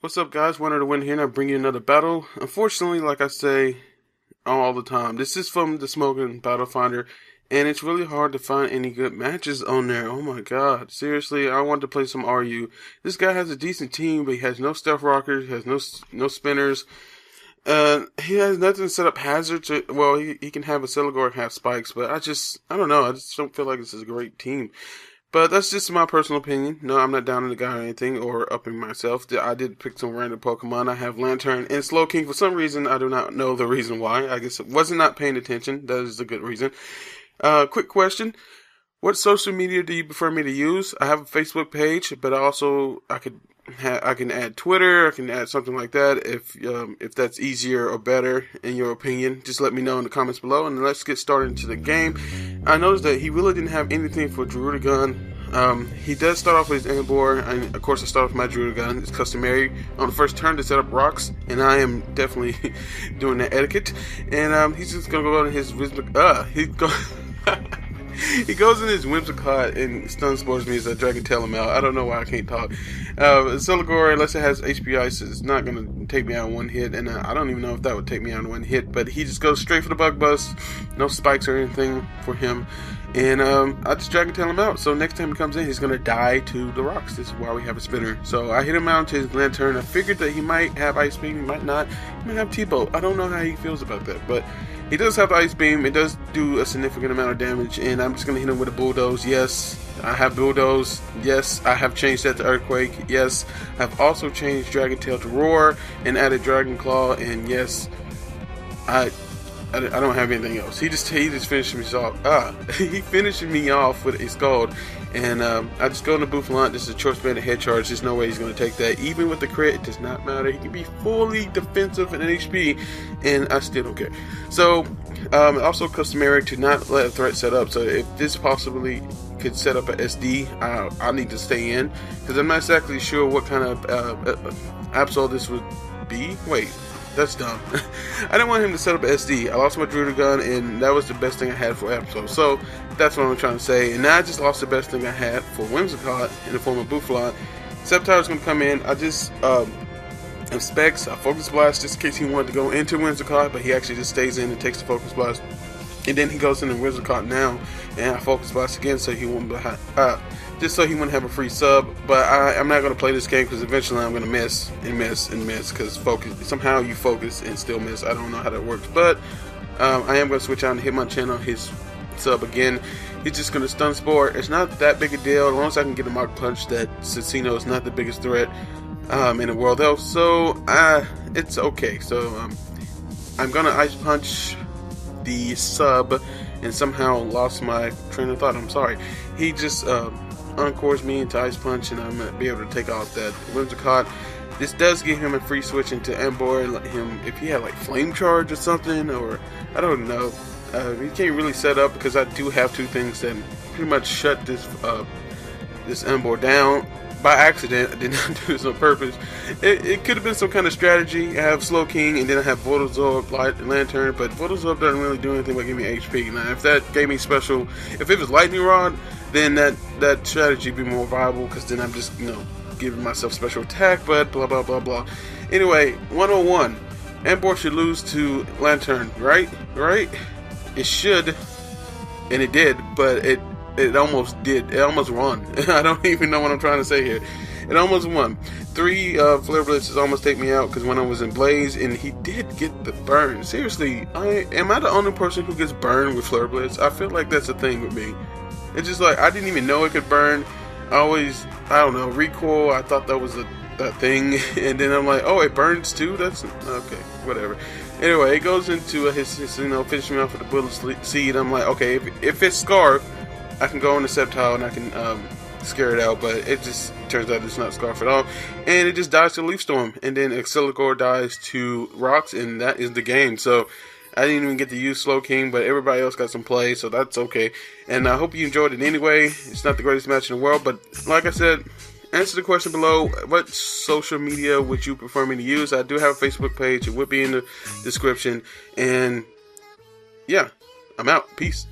What's up, guys? Winner to win here, and I bring you another battle. Unfortunately, like I say all the time, this is from the Smoking Battle Finder, and it's really hard to find any good matches on there. Oh my god, seriously, I want to play some RU. This guy has a decent team, but he has no stealth rockers, he has no spinners. He has nothing to set up hazards. Well, he can have a Celigor and have spikes, but I don't know. I just don't feel like this is a great team. But that's just my personal opinion. No, I'm not down on the guy or anything, or upping myself. I did pick some random Pokemon. I have Lantern and Slowking. For some reason, I do not know the reason why. I guess it wasn't not paying attention. That is a good reason. Quick question. What social media do you prefer me to use? I have a Facebook page, but I can add Twitter. I can add something like that. If that's easier or better in your opinion, just let me know in the comments below. And let's get started into the game. I noticed that he really didn't have anything for Gun. He does start off with his Ambor, and of course I start with my Gun. It's customary on the first turn to set up rocks, and I am definitely doing the etiquette. And he's just gonna go in his he goes in his Whimsicott and stun spores me as I drag and tail him out. I don't know why I can't talk. Celigor, unless it has HP Ice, is not going to take me out in one hit, and I don't even know if that would take me out in one hit, but he just goes straight for the Bug Bust. No spikes or anything for him. And I just drag and tail him out. So next time he comes in, he's going to die to the rocks. This is why we have a spinner. So I hit him out to his Lantern. I figured that he might have Ice Beam, he might not. He might have T-Bolt. I don't know how he feels about that, but he does have the Ice Beam. It does do a significant amount of damage, and I'm just going to hit him with a Bulldoze. Yes, I have Bulldoze. Yes, I have changed that to Earthquake. Yes, I've also changed Dragon Tail to Roar and added Dragon Claw, and yes, I don't have anything else. He just finished me off. He finished me off with a Scald, and I just go into Bouffalant. This is a Choice Banded Head Charge. There's no way he's going to take that. Even with the crit, it does not matter. He can be fully defensive in HP, and I still don't care. So, also customary to not let a threat set up. So if this possibly could set up a SD, I need to stay in, because I'm not exactly sure what kind of Absol this would be. Wait. That's dumb. I didn't want him to set up an SD. I lost my Gun, and that was the best thing I had for Absol. So that's what I'm trying to say. And now I just lost the best thing I had for Whimsicott in the form of Bouffalant. Sceptire's going to come in. I just Specs. I Focus Blast just in case he wanted to go into Whimsicott, but he actually just stays in and takes the Focus Blast. And then he goes into Whimsicott now, and I Focus Blast again so he won't just so he wouldn't have a free sub. But I'm not going to play this game because eventually I'm going to miss and miss and miss, because somehow you focus and still miss. I don't know how that works, but I am going to switch out and hit my channel his sub again. He's just going to stun spore. It's not that big a deal as long as I can get a Mark Punch. That Cicino is not the biggest threat in the world else, so it's okay. So I'm going to Ice Punch the sub and somehow lost my train of thought. I'm sorry. He just Encores me into Ice Punch, and I'm going to be able to take off that Whimsicott. This does give him a free switch into Ambor, let him, if he had like Flame Charge or something, or I don't know. He can't really set up, because I do have two things that pretty much shut this Ambor down by accident. I did not do this on purpose. It could have been some kind of strategy. I have Slowking, and then I have Voltazorb, Lantern, but Voltazorb doesn't really do anything but give me HP. Now, if that gave me special, if it was Lightning Rod, then that strategy would be more viable, because then I'm just, giving myself special attack, but blah, blah, blah, blah. Anyway, 101. Ambor should lose to Lantern, right? Right? It should, and it did, but it almost did. It almost won. I don't even know what I'm trying to say here. It almost won. 3 Flare Blitzes almost take me out, because when I was in Blaze, and he did get the burn. Seriously, am I the only person who gets burned with Flare Blitz? I feel like that's a thing with me. It's just like, I didn't even know it could burn. I don't know, recoil, I thought that was that thing, and then I'm like, oh, it burns too? That's, okay, whatever. Anyway, it goes into his finishing me off with the Bullet Seed. I'm like, okay, if it's Scarf, I can go into Sceptile and I can scare it out, but it just turns out it's not Scarf at all, and it just dies to Leaf Storm, and then Acceligor dies to Rocks, and that is the game. So I didn't even get to use Slowking, but everybody else got some play, so that's okay. And I hope you enjoyed it anyway. It's not the greatest match in the world, but like I said, answer the question below. What social media would you prefer me to use? I do have a Facebook page. It would be in the description. And yeah, I'm out. Peace.